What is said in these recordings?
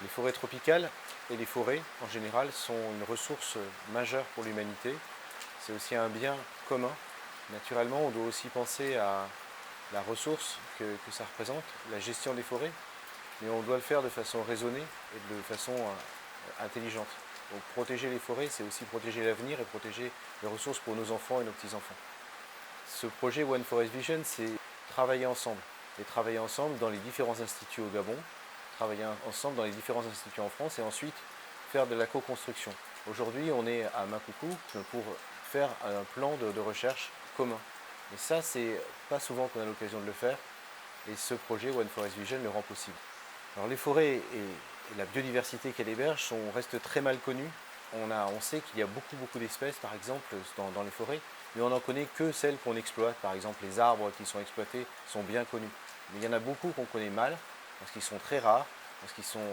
Les forêts tropicales et les forêts en général sont une ressource majeure pour l'humanité. C'est aussi un bien commun. Naturellement, on doit aussi penser à la ressource que ça représente, la gestion des forêts, mais on doit le faire de façon raisonnée et de façon intelligente. Donc protéger les forêts, c'est aussi protéger l'avenir et protéger les ressources pour nos enfants et nos petits-enfants. Ce projet One Forest Vision, c'est travailler ensemble. Et travailler ensemble dans les différents instituts au Gabon, travailler ensemble dans les différents instituts en France et ensuite faire de la co-construction. Aujourd'hui, on est à Makoukou pour faire un plan de recherche commun. Et ça, c'est pas souvent qu'on a l'occasion de le faire. Et ce projet One Forest Vision le rend possible. Alors les forêts et la biodiversité qu'elles hébergent restent très mal connues. On sait qu'il y a beaucoup d'espèces, par exemple, dans les forêts, mais on n'en connaît que celles qu'on exploite. Par exemple, les arbres qui sont exploités sont bien connus. Mais il y en a beaucoup qu'on connaît mal, parce qu'ils sont très rares, parce qu'ils sont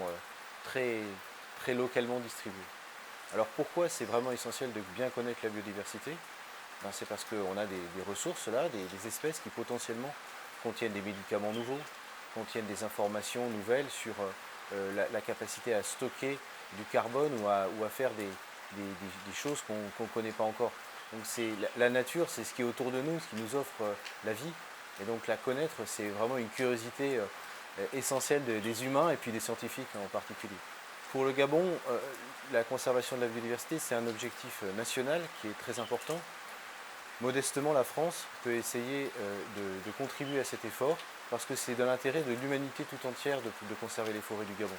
très localement distribués. Alors pourquoi c'est vraiment essentiel de bien connaître la biodiversité? C'est parce qu'on a des ressources là, des espèces qui potentiellement contiennent des médicaments nouveaux, contiennent des informations nouvelles sur la capacité à stocker du carbone ou à faire des choses qu'on ne connaît pas encore. Donc la nature, c'est ce qui est autour de nous, ce qui nous offre la vie. Et donc la connaître, c'est vraiment une curiosité essentielle des humains et puis des scientifiques en particulier. Pour le Gabon, la conservation de la biodiversité, c'est un objectif national qui est très important. Modestement, la France peut essayer de contribuer à cet effort parce que c'est dans l'intérêt de l'humanité tout entière de conserver les forêts du Gabon.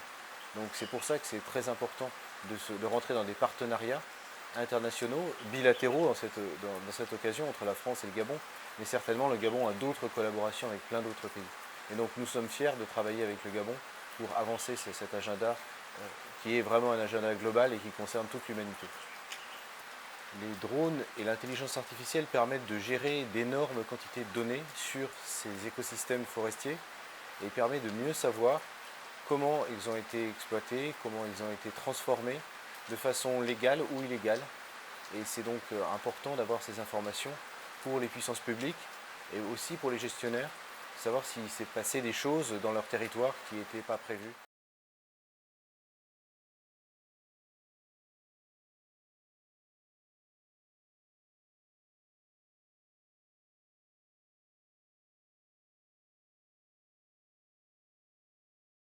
Donc c'est pour ça que c'est très important de rentrer dans des partenariats internationaux, bilatéraux dans cette occasion entre la France et le Gabon, mais certainement le Gabon a d'autres collaborations avec plein d'autres pays. Et donc nous sommes fiers de travailler avec le Gabon pour avancer cet agenda qui est vraiment un agenda global et qui concerne toute l'humanité. Les drones et l'intelligence artificielle permettent de gérer d'énormes quantités de données sur ces écosystèmes forestiers et permettent de mieux savoir comment ils ont été exploités, comment ils ont été transformés de façon légale ou illégale. Et c'est donc important d'avoir ces informations pour les puissances publiques et aussi pour les gestionnaires, savoir s'il s'est passé des choses dans leur territoire qui n'étaient pas prévues.